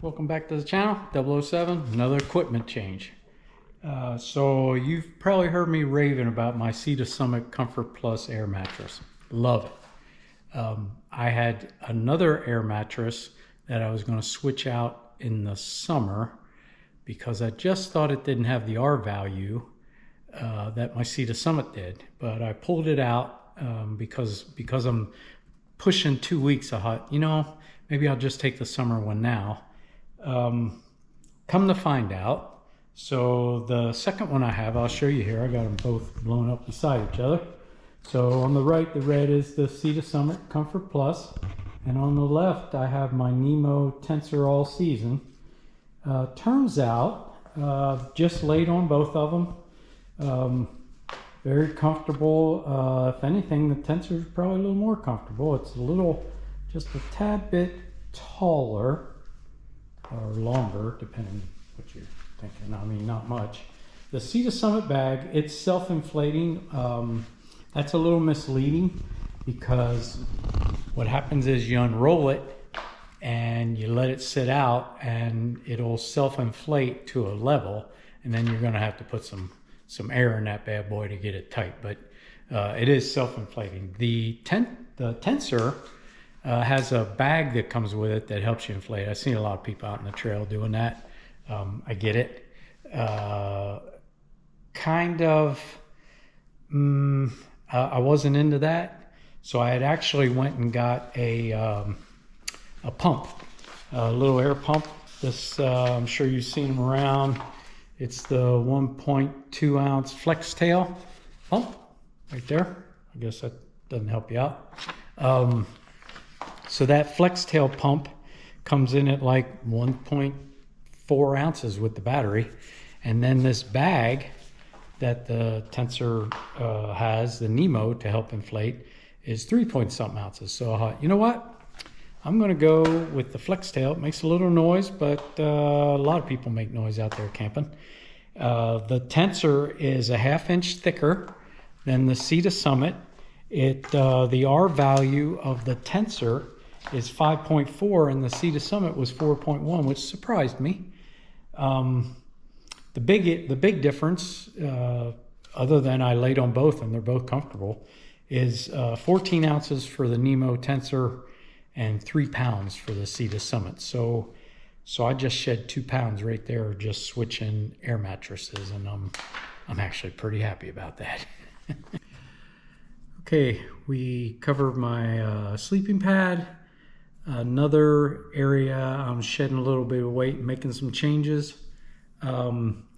Welcome back to the channel, 007, another equipment change. So you've probably heard me raving about my Sea to Summit Comfort Plus air mattress. Love it. I had another air mattress that I was going to switch out in the summer because I just thought it didn't have the R value that my Sea to Summit did. But I pulled it out because I'm pushing 2 weeks. I thought, maybe I'll just take the summer one now. Come to find out, so the second one I have, I'll show you here. I got them both blown up beside each other. So on the right, the red is the Sea to Summit Comfort Plus, and on the left I have my Nemo Tensor All Season. Turns out, just laid on both of them. Very comfortable. If anything, the Tensor is probably a little more comfortable. It's just a tad bit taller or longer, depending what you're thinking. I mean, not much. The Sea to Summit bag, it's self-inflating. That's a little misleading because what happens is you unroll it and you let it sit out and it'll self-inflate to a level, and then you're going to have to put some air in that bad boy to get it tight. But it is self-inflating. The Tensor has a bag that comes with it that helps you inflate. I've seen a lot of people out in the trail doing that. I get it. I wasn't into that, so I had actually went and got a pump, a little air pump. This I'm sure you've seen them around. It's the 1.2 ounce flex tail pump right there. I guess that doesn't help you out. So that flex tail pump comes in at like 1.4 ounces with the battery. And then this bag that the Tensor has, the Nemo, to help inflate, is 3-point-something ounces. So I thought, you know what? I'm going to go with the flex tail. It makes a little noise, but a lot of people make noise out there camping. The Tensor is a 1/2 inch thicker than the Sea to Summit. The R value of the Tensor is 5.4 and the Sea to Summit was 4.1, which surprised me. The big difference, other than I laid on both and they're both comfortable, is 14 ounces for the Nemo Tensor and 3 pounds for the Sea to Summit. So I just shed 2 pounds right there just switching air mattresses, and I'm actually pretty happy about that. Okay, we covered my sleeping pad. Another area I'm shedding a little bit of weight and making some changes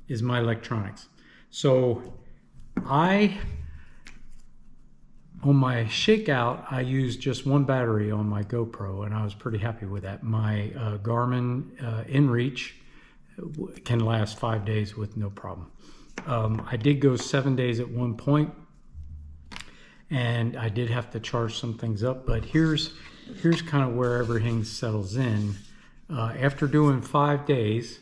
is my electronics. So on my shakeout, I used just one battery on my GoPro, and I was pretty happy with that. My Garmin InReach can last 5 days with no problem. I did go 7 days at one point, and I did have to charge some things up, but here's kind of where everything settles in. After doing 5 days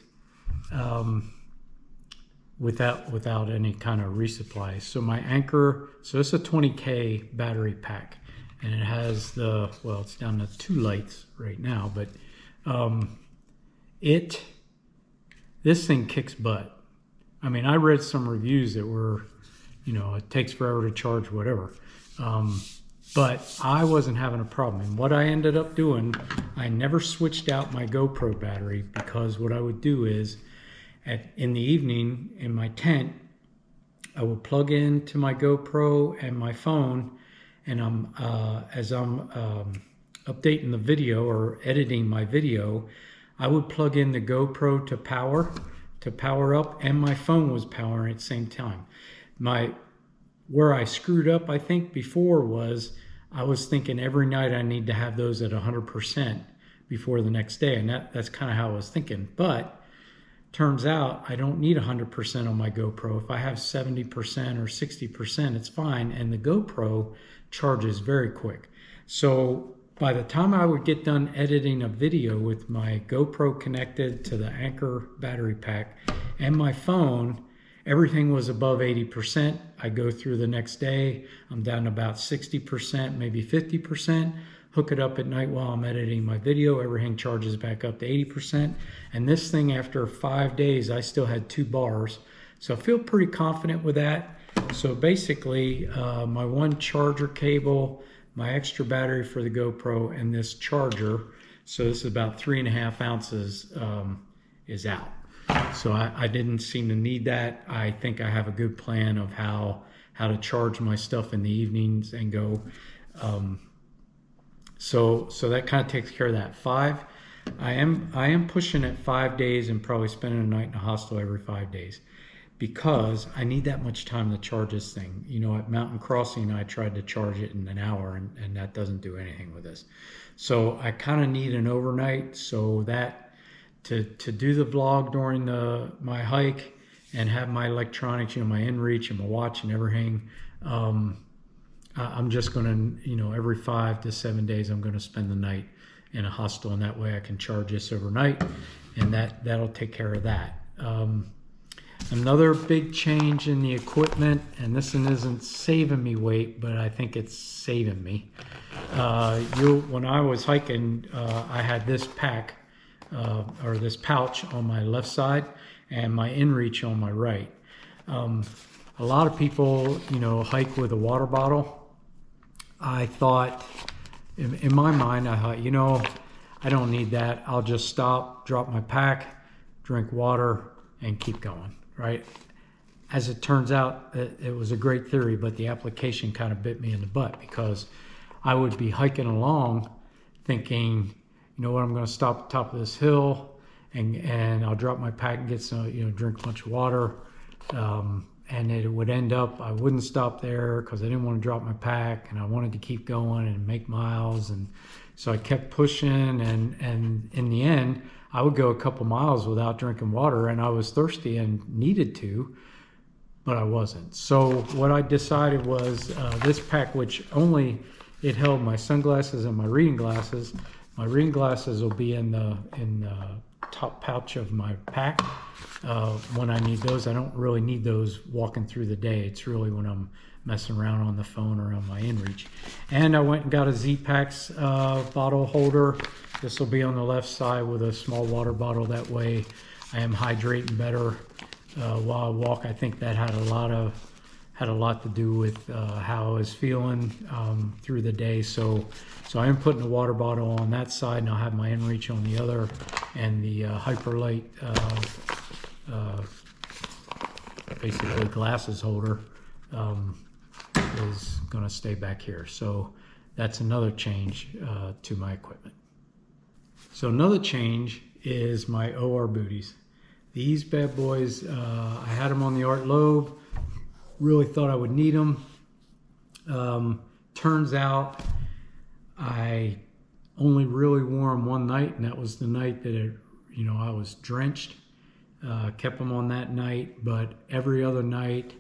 without any kind of resupply. So my Anchor, so it's a 20K battery pack, and it has it's down to 2 lights right now, but this thing kicks butt. I mean, I read some reviews that were, it takes forever to charge, whatever. But I wasn't having a problem. And what I ended up doing, I never switched out my GoPro battery, because what I would do is in the evening in my tent, I would plug into my GoPro and my phone, and as I'm updating the video or editing my video, I would plug in the GoPro to power up, and my phone was powering at the same time. Where I screwed up, I think, before was I was thinking every night I need to have those at 100% before the next day, and that's kind of how I was thinking. But turns out I don't need 100% on my GoPro. If I have 70% or 60%, it's fine, and the GoPro charges very quick. So by the time I would get done editing a video with my GoPro connected to the Anchor battery pack and my phone, everything was above 80%. I go through the next day, I'm down to about 60%, maybe 50%. hook it up at night while I'm editing my video. Everything charges back up to 80%. And this thing, after 5 days, I still had 2 bars. So I feel pretty confident with that. So basically, my one charger cable, my extra battery for the GoPro, and this charger, so this is about 3.5 ounces, is out. So I didn't seem to need that. I think I have a good plan of how to charge my stuff in the evenings and go. So that kind of takes care of that. I am pushing at 5 days and probably spending a night in a hospital every 5 days, because I need that much time to charge this thing. You know, at Mountain Crossing, I tried to charge it in an hour, and that doesn't do anything with this. So I kind of need an overnight, so that to do the vlog during my hike and have my electronics, you know, my inReach and my watch and everything. I'm just going to, you know, every 5 to 7 days, I'm going to spend the night in a hostel, and that way I can charge this overnight, and that'll take care of that. Another big change in the equipment, and this one isn't saving me weight, but I think it's saving me. When I was hiking, I had this pack, or this pouch on my left side, and my inReach on my right. A lot of people, you know, hike with a water bottle. I thought, in my mind, I thought, you know, I don't need that. I'll just stop, drop my pack, drink water, and keep going, right? As it turns out, it was a great theory, but the application kind of bit me in the butt, because I would be hiking along thinking, you know what, I'm going to stop at the top of this hill, and I'll drop my pack and get some, you know, drink a bunch of water. And it would end up, I wouldn't stop there because I didn't want to drop my pack, and I wanted to keep going and make miles. And so I kept pushing, and in the end, I would go a couple miles without drinking water, and I was thirsty and needed to, but I wasn't. So what I decided was this pack, which it held my sunglasses and my reading glasses. My reading glasses will be in the top pouch of my pack. When I need those, I don't really need those walking through the day. It's really when I'm messing around on the phone or on my inReach. And I went and got a Z-Packs bottle holder. This will be on the left side with a small water bottle. That way I am hydrating better while I walk. I think that had a lot to do with how I was feeling through the day. So I am putting a water bottle on that side, and I'll have my inReach on the other, and the Hyperlight basically glasses holder is going to stay back here. So that's another change to my equipment. So another change is my OR booties. These bad boys, I had them on the Art Lobe. Really thought I would need them. Turns out I only really wore them one night, and that was the night that I was drenched. Kept them on that night, but every other night,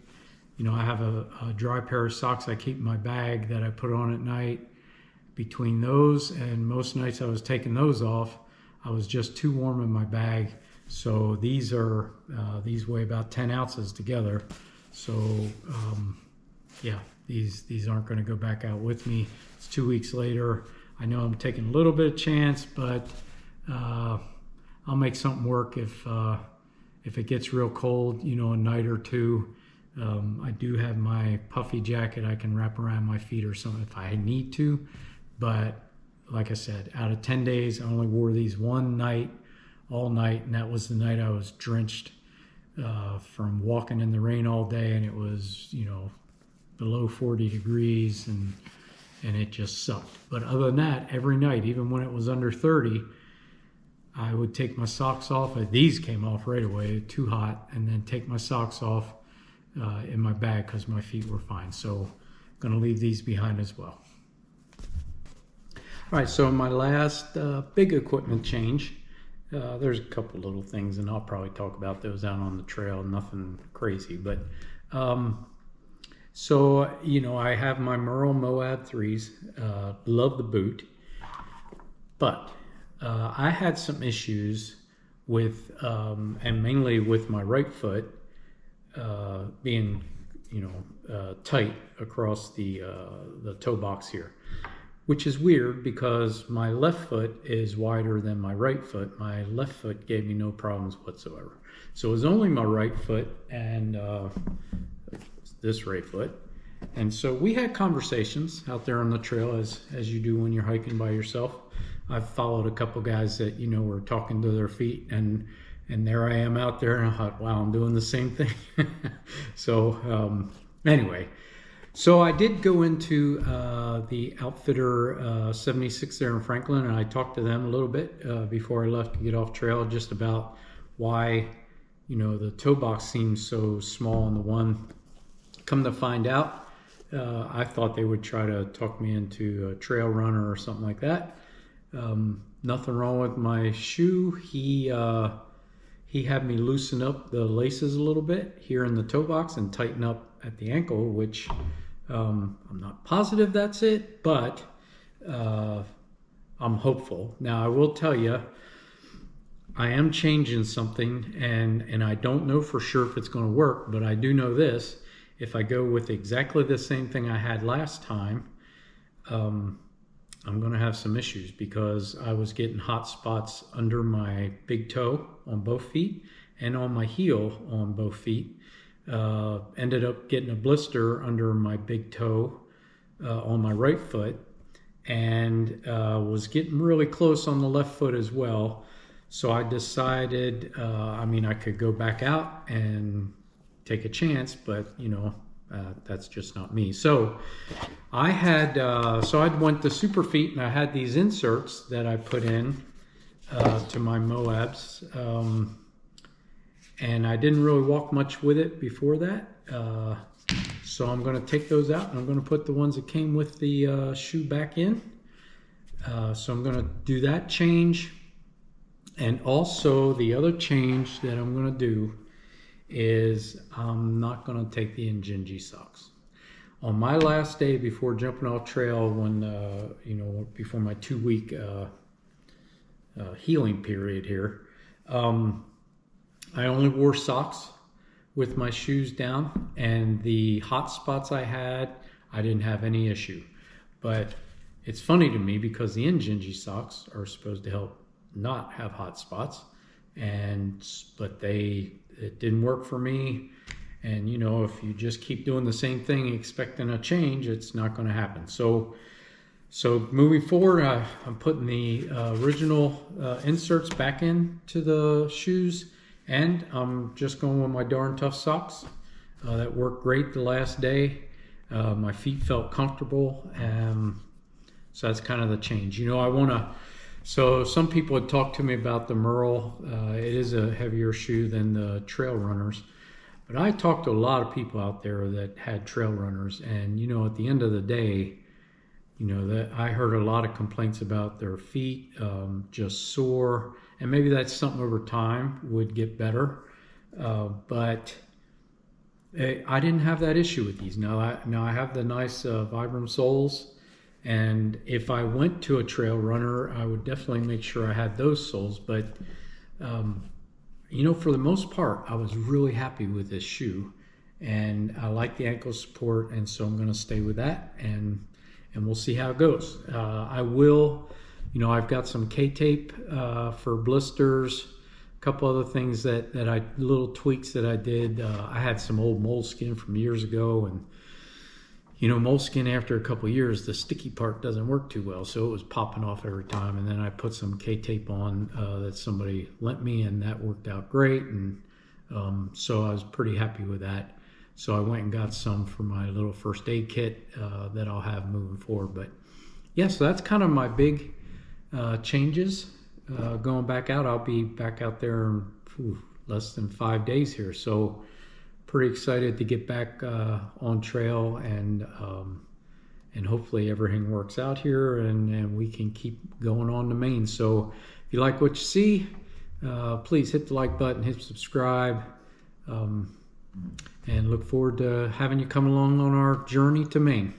I have a dry pair of socks I keep in my bag that I put on at night. Between those and most nights I was taking those off, I was just too warm in my bag. So these weigh about 10 ounces together. So yeah, these aren't going to go back out with me. It's 2 weeks later. I know I'm taking a little bit of chance, but I'll make something work if it gets real cold, a night or two. I do have my puffy jacket I can wrap around my feet or something if I need to. But like I said, out of 10 days, I only wore these one night, all night, and that was the night I was drenched from walking in the rain all day, and it was, below 40 degrees, and it just sucked. But other than that, every night, even when it was under 30, I would take my socks off. These came off right away, too hot, and then take my socks off in my bag because my feet were fine. So I'm going to leave these behind as well. All right, so my last big equipment change, there's a couple little things, and I'll probably talk about those out on the trail, nothing crazy. But so, I have my Merle Moab 3s, love the boot, but I had some issues with, and mainly with my right foot being, tight across the toe box here. which is weird because my left foot is wider than my right foot. My left foot gave me no problems whatsoever. So it was only my right foot and this right foot. And so we had conversations out there on the trail as you do when you're hiking by yourself. I've followed a couple guys that, you know, were talking to their feet, and there I am out there, and I thought, wow, I'm doing the same thing. So anyway, so I did go into the Outfitter 76 there in Franklin, and I talked to them a little bit before I left to get off trail, just about why, you know, the toe box seems so small on the one. Come to find out, I thought they would try to talk me into a trail runner or something like that. Nothing wrong with my shoe. He had me loosen up the laces a little bit here in the toe box and tighten up at the ankle, which I'm not positive that's it, but I'm hopeful. Now I will tell you, I am changing something, and I don't know for sure if it's going to work, but I do know this. If I go with exactly the same thing I had last time, I'm going to have some issues, because I was getting hot spots under my big toe on both feet and on my heel on both feet. Ended up getting a blister under my big toe on my right foot, and was getting really close on the left foot as well. So I decided, I mean, I could go back out and take a chance, but you know, that's just not me. So I had, so I went to Superfeet, and I had these inserts that I put in to my Moabs, and I didn't really walk much with it before that. So I'm going to take those out, and I'm going to put the ones that came with the shoe back in. So I'm going to do that change. And also the other change that I'm going to do is I'm not going to take the Injinji socks. On my last day before jumping off trail, when you know, before my 2-week healing period here, I only wore socks with my shoes down, and the hot spots I had, I didn't have any issue. But it's funny to me because the Injinji socks are supposed to help not have hot spots, but it didn't work for me. And you know, if you just keep doing the same thing expecting a change, it's not going to happen. So moving forward, I'm putting the original inserts back into the shoes, and I'm just going with my Darn Tough socks that worked great the last day. My feet felt comfortable, so that's kind of the change. You know, so some people had talked to me about the Merle. It is a heavier shoe than the trail runners, but I talked to a lot of people out there that had trail runners, and you know, at the end of the day, you know, that I heard a lot of complaints about their feet just sore, and maybe that's something over time would get better, but I didn't have that issue with these. Now I have the nice Vibram soles. And if I went to a trail runner, I would definitely make sure I had those soles. But, you know, for the most part, I was really happy with this shoe. And I like the ankle support, and so I'm going to stay with that. And we'll see how it goes. I will, you know, I've got some K-tape for blisters, a couple other things little tweaks that I did. I had some old moleskin from years ago, and you know, moleskin, after a couple of years, the sticky part doesn't work too well, so it was popping off every time. And then I put some K-tape on that somebody lent me, and that worked out great. And so I was pretty happy with that. So I went and got some for my little first aid kit that I'll have moving forward. But yeah, so that's kind of my big changes. Going back out, I'll be back out there in less than 5 days here. So pretty excited to get back on trail, and hopefully everything works out here, and we can keep going on to Maine. So if you like what you see, please hit the like button, hit subscribe, and look forward to having you come along on our journey to Maine.